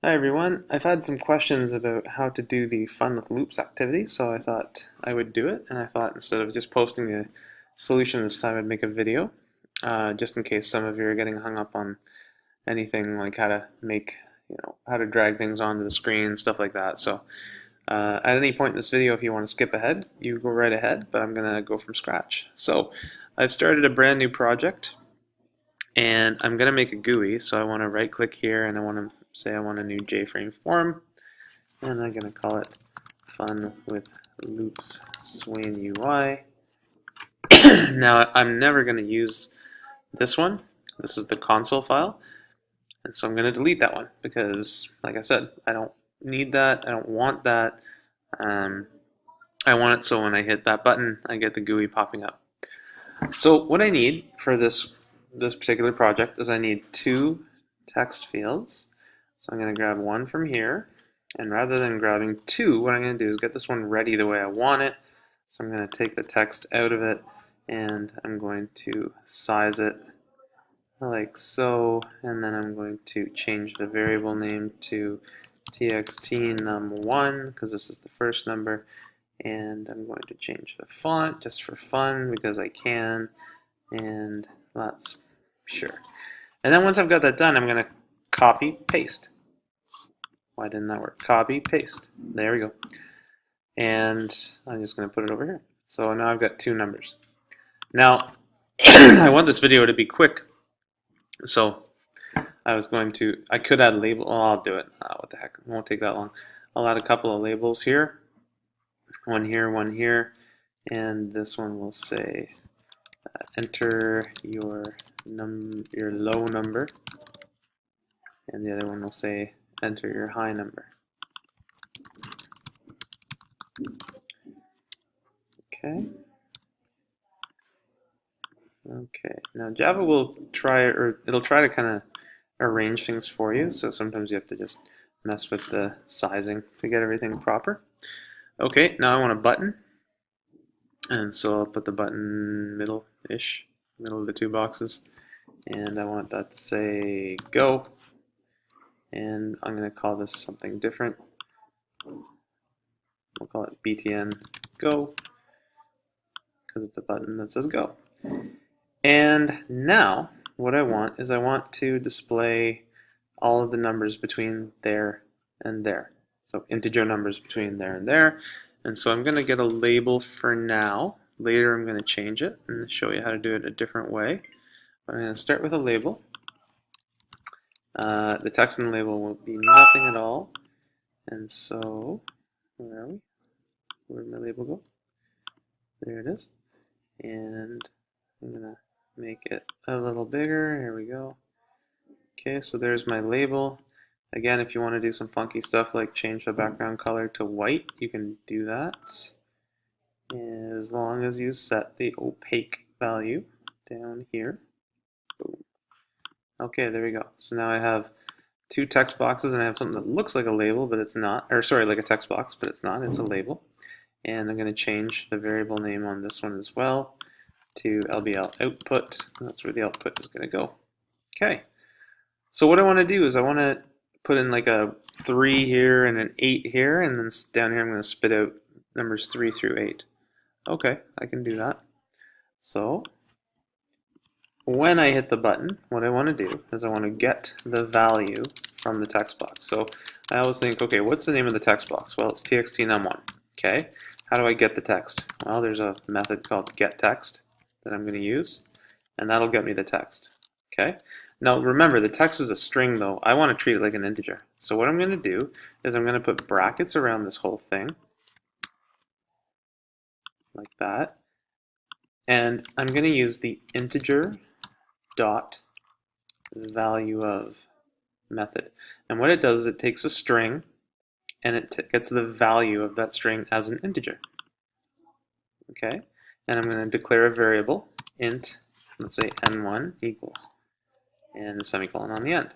Hi everyone. I've had some questions about how to do the Fun with Loops activity, so I thought I would do it, and I thought instead of just posting the solution this time I'd make a video, just in case some of you are getting hung up on anything like how to make, how to drag things onto the screen, stuff like that. So at any point in this video, if you want to skip ahead, you go right ahead, but I'm going to go from scratch. So I've started a brand new project, and I'm going to make a GUI, so I want to right click here and I want to say I want a new JFrame form, and I'm going to call it Fun with Loops Swain UI. Now I'm never going to use this one. This is the console file, and so I'm going to delete that one because, like I said, I don't need that. I don't want that. Um, I want it so when I hit that button, I get the GUI popping up. So what I need for this particular project is I need two text fields. So I'm going to grab one from here, and rather than grabbing two, what I'm going to do is get this one ready the way I want it. So I'm going to take the text out of it, and I'm going to size it like so, and then I'm going to change the variable name to txt num1 because this is the first number, and I'm going to change the font just for fun because I can, and that's sure. And then once I've got that done, I'm going to copy paste. Why didn't that work? Copy paste. There we go. And I'm just going to put it over here. So now I've got two numbers. Now I want this video to be quick, so I could add a label. Oh, I'll do it. What the heck? It won't take that long. I'll add a couple of labels here. One here, and this one will say enter your low number, and the other one will say enter your high number. Okay. Okay. Now Java will try, or it'll try to kind of arrange things for you. So sometimes you have to just mess with the sizing to get everything proper. Okay. Now I want a button, and so I'll put the button middle-ish, middle of the two boxes, and I want that to say go. And I'm going to call this something different. We'll call it BTN Go because it's a button that says go. And now what I want is I want to display all of the numbers between there and there. So integer numbers between there and there. And so I'm going to get a label for now. Later I'm going to change it and show you how to do it a different way. But I'm going to start with a label. The text in the label will be nothing at all. And so, where are we? Where'd my label go? There it is. And I'm going to make it a little bigger. Here we go. Okay, so there's my label. Again, if you want to do some funky stuff like change the background color to white, you can do that. As long as you set the opaque value down here. Boom. Okay, there we go. So now I have two text boxes, and I have something that looks like a label, but it's not. Or sorry, like a text box, but it's not. It's a label. And I'm going to change the variable name on this one as well to LBL output. That's where the output is going to go. Okay. So what I want to do is I want to put in like a 3 here and an 8 here, and then down here I'm going to spit out numbers 3 through 8. Okay, I can do that. So when I hit the button, what I want to do is I want to get the value from the text box. So I always think, okay, what's the name of the text box? Well, it's txt num1. Okay, how do I get the text? Well, there's a method called getText that I'm going to use, and that'll get me the text. Okay. Now remember, the text is a string though. I want to treat it like an integer. So what I'm going to do is I'm going to put brackets around this whole thing, like that. And I'm going to use the integer dot value of method. And what it does is it takes a string and it gets the value of that string as an integer. Okay. And I'm going to declare a variable, int, let's say n1 equals, and a semicolon on the end.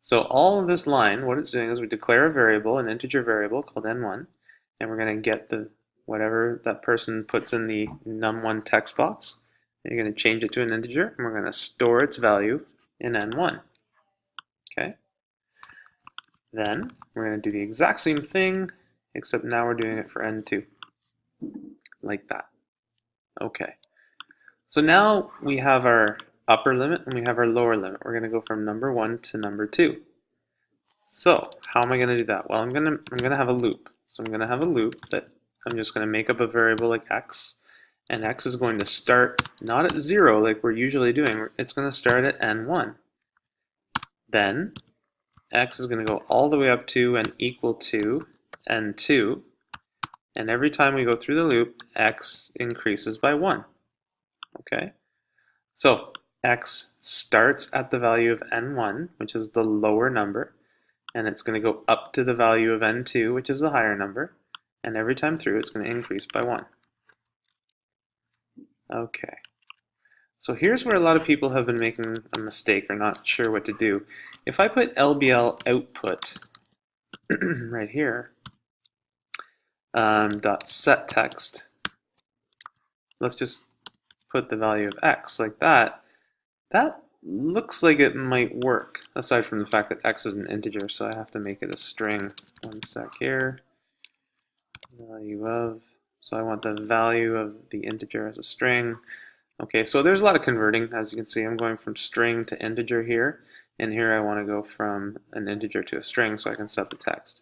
So all of this line, what it's doing is we declare a variable, an integer variable called n1, and we're going to get the whatever that person puts in the num1 text box. And you're going to change it to an integer, and we're going to store its value in n1. Okay. Then we're going to do the exact same thing, except now we're doing it for n2, like that. Okay, so now we have our upper limit and we have our lower limit. We're going to go from number 1 to number 2. So how am I going to do that? Well, I'm going to have a loop. So I'm going to have a loop that I'm just going to make up a variable like x, and x is going to start not at 0 like we're usually doing. It's going to start at n1. Then x is going to go all the way up to and equal to n2, and every time we go through the loop, x increases by 1. Okay, so x starts at the value of n1, which is the lower number, and it's going to go up to the value of n2, which is the higher number, and every time through it's going to increase by 1. Okay, so here's where a lot of people have been making a mistake or not sure what to do. If I put LBL output right here, dot set text, let's just put the value of x like that, that looks like it might work, aside from the fact that x is an integer, so I have to make it a string. One sec here. Value of, so I want the value of the integer as a string. Okay, so there's a lot of converting. As you can see, I'm going from string to integer here, and here I want to go from an integer to a string so I can set the text.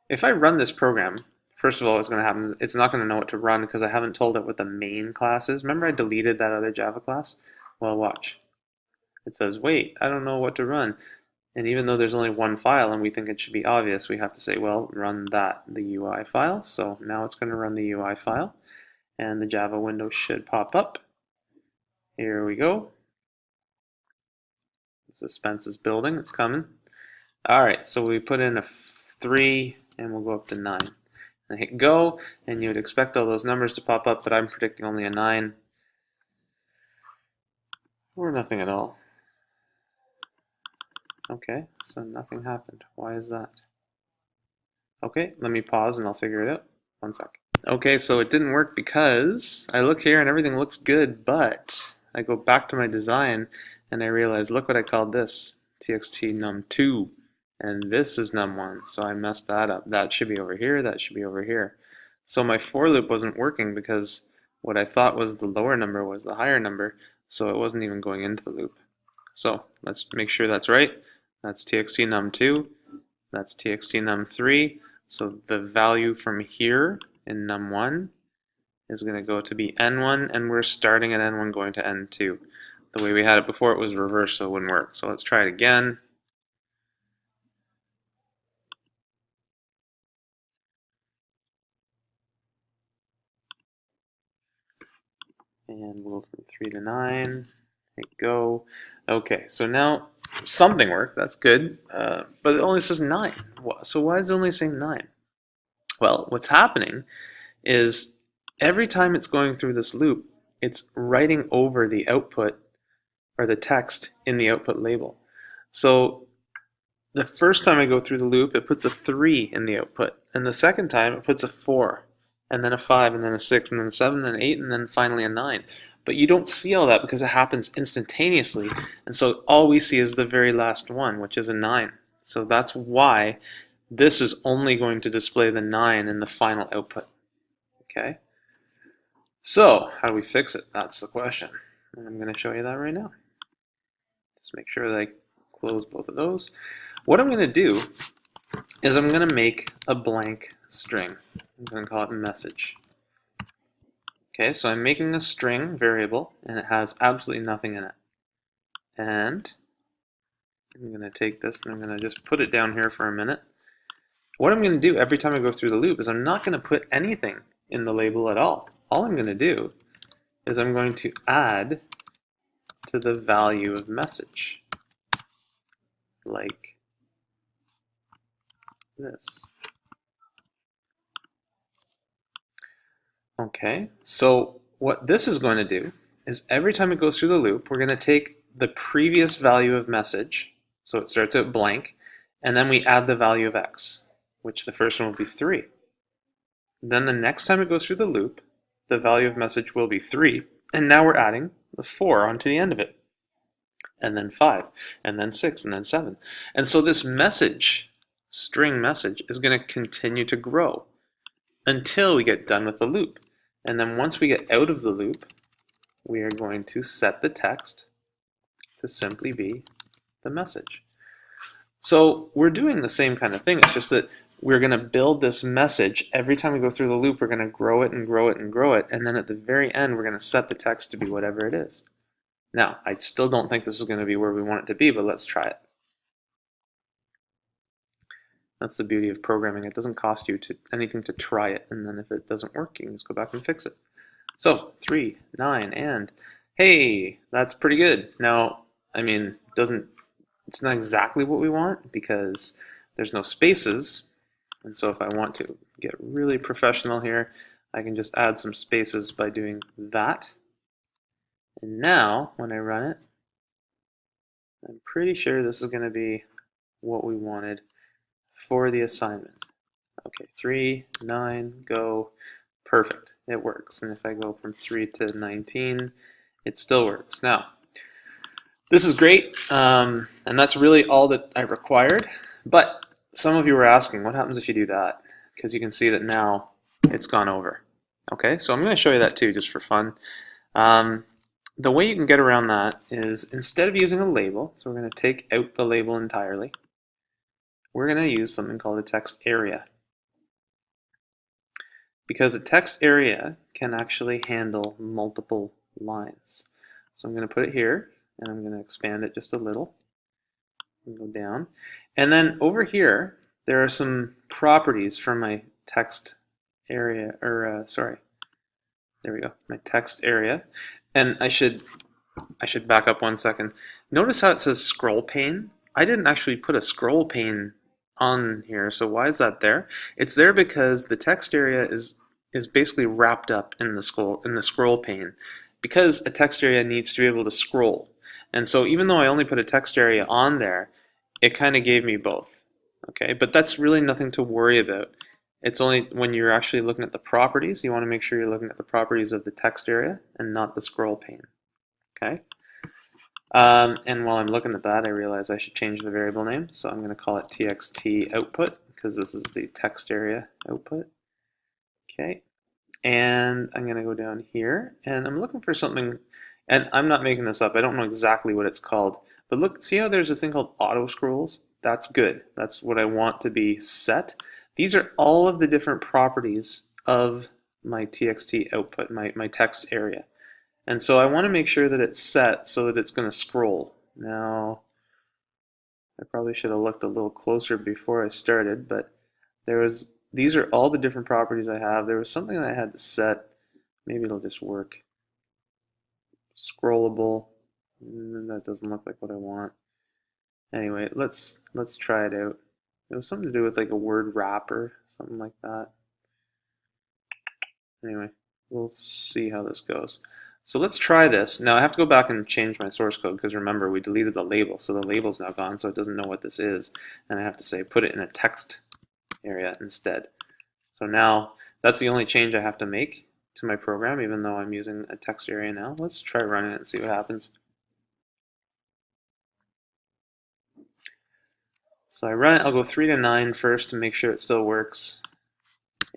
If I run this program, first of all, what's going to happen is it's not going to know what to run because I haven't told it what the main class is. Remember I deleted that other Java class? Well, watch. It says, wait, I don't know what to run. And even though there's only one file and we think it should be obvious, we have to say, well, run the UI file. So now it's going to run the UI file, and the Java window should pop up. Here we go. The suspense is building, it's coming. All right, so we put in a 3 and we'll go up to 9. And hit go, and you would expect all those numbers to pop up, but I'm predicting only a 9. Or nothing at all. Okay, so nothing happened. Why is that? Okay, let me pause and I'll figure it out. One sec. Okay, so it didn't work because I look here and everything looks good, but I go back to my design and I realize, look what I called this, txt num2, and this is num1, so I messed that up. That should be over here, that should be over here. So my for loop wasn't working because what I thought was the lower number was the higher number, so it wasn't even going into the loop. So let's make sure that's right. That's txt num2, that's txt num3, so the value from here in num1 is going to go to be n1, and we're starting at n1 going to n2. The way we had it before, it was reversed, so it wouldn't work. So let's try it again. And we'll go from 3 to 9, hit go. Okay, so now something worked, that's good, but it only says 9. So why is it only saying 9? Well, what's happening is every time it's going through this loop, it's writing over the output or the text in the output label. So the first time I go through the loop, it puts a 3 in the output, and the second time it puts a 4, and then a 5, and then a 6, and then a 7, and then an 8, and then finally a 9. But you don't see all that because it happens instantaneously, and so all we see is the very last one, which is a 9. So that's why this is only going to display the 9 in the final output. Okay? So, how do we fix it? That's the question. And I'm going to show you that right now. Just make sure that I close both of those. What I'm going to do is I'm going to make a blank string. I'm going to call it message. Okay, so I'm making a string variable, and it has absolutely nothing in it. And I'm going to take this and I'm going to just put it down here for a minute. What I'm going to do every time I go through the loop is I'm not going to put anything in the label at all. All I'm going to do is I'm going to add to the value of message, like this. Okay, so what this is going to do is every time it goes through the loop, we're going to take the previous value of message, so it starts out blank, and then we add the value of x, which the first one will be 3. Then the next time it goes through the loop, the value of message will be 3, and now we're adding the 4 onto the end of it, and then 5, and then 6, and then 7. And so this message string message is going to continue to grow until we get done with the loop. And then once we get out of the loop, we are going to set the text to simply be the message. So we're doing the same kind of thing. It's just that we're going to build this message. Every time we go through the loop, we're going to grow it and grow it and grow it. And then at the very end, we're going to set the text to be whatever it is. Now, I still don't think this is going to be where we want it to be, but let's try it. That's the beauty of programming. It doesn't cost you anything to try it. And then if it doesn't work, you can just go back and fix it. So 3, 9, and hey, that's pretty good. Now, I mean, it's not exactly what we want because there's no spaces. And so if I want to get really professional here, I can just add some spaces by doing that. And now, when I run it, I'm pretty sure this is going to be what we wanted for the assignment. Okay, 3, 9, go. Perfect, it works. And if I go from 3 to 19, it still works. Now, this is great, and that's really all that I required. But some of you were asking, what happens if you do that? Because you can see that now it's gone over. Okay, so I'm going to show you that too, just for fun. The way you can get around that is instead of using a label, so we're going to take out the label entirely, we're going to use something called a text area. Because a text area can actually handle multiple lines. So I'm going to put it here, and I'm going to expand it just a little and go down. And then over here, there are some properties for my text area, or sorry, there we go, my text area. And I should back up 1 second. Notice how it says scroll pane? I didn't actually put a scroll pane on here, so why is that there? It's there because the text area is basically wrapped up in the scroll pane, because a text area needs to be able to scroll. And so even though I only put a text area on there, it kind of gave me both. Okay, but that's really nothing to worry about. It's only when you're actually looking at the properties, you want to make sure you're looking at the properties of the text area and not the scroll pane. Okay. And while I'm looking at that, I realize I should change the variable name. So I'm going to call it txt output because this is the text area output. Okay. And I'm going to go down here and I'm looking for something, and I'm not making this up. I don't know exactly what it's called, but look, see how there's this thing called auto scrolls? That's good. That's what I want to be set. These are all of the different properties of my txt output, my text area. And so I want to make sure that it's set so that it's going to scroll. Now, I probably should have looked a little closer before I started, but these are all the different properties I have. There was something that I had to set. Maybe it'll just work. Scrollable. That doesn't look like what I want. Anyway, let's try it out. It was something to do with like a word wrapper, something like that. Anyway, we'll see how this goes. So let's try this. Now I have to go back and change my source code because remember we deleted the label, so the label's now gone, so it doesn't know what this is. And I have to say put it in a text area instead. So now that's the only change I have to make to my program, even though I'm using a text area now. Let's try running it and see what happens. So I run it, I'll go 3 to 9 first to make sure it still works.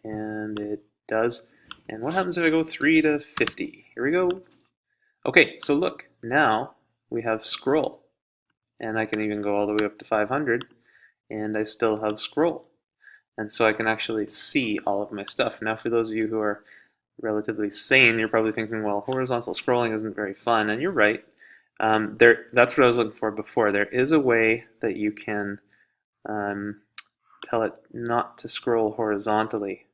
And it does. And what happens if I go 3 to 50? Here we go. Okay, so look, now we have scroll. And I can even go all the way up to 500, and I still have scroll. And so I can actually see all of my stuff. Now for those of you who are relatively sane, you're probably thinking, well, horizontal scrolling isn't very fun, and you're right. That's what I was looking for before. There is a way that you can tell it not to scroll horizontally.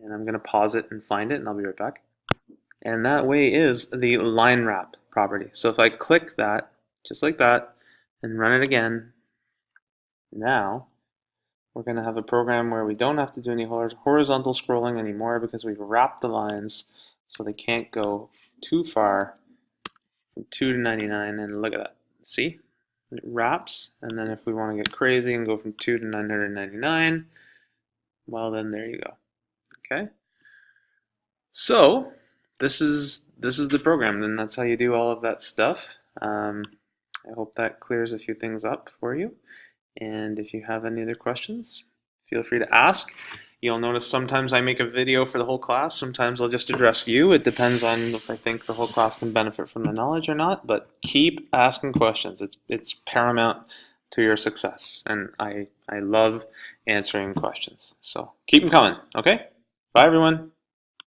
And I'm going to pause it and find it, and I'll be right back. And that way is the line wrap property. So if I click that, just like that, and run it again, now we're going to have a program where we don't have to do any horizontal scrolling anymore because we've wrapped the lines so they can't go too far from 2 to 99. And look at that. See? It wraps. And then if we want to get crazy and go from 2 to 999, well then there you go. Okay? So this is the program. Then that's how you do all of that stuff. I hope that clears a few things up for you. And if you have any other questions, feel free to ask. You'll notice sometimes I make a video for the whole class, sometimes I'll just address you. It depends on if I think the whole class can benefit from the knowledge or not, but keep asking questions. It's paramount to your success, and I love answering questions. So keep them coming, okay? Bye everyone.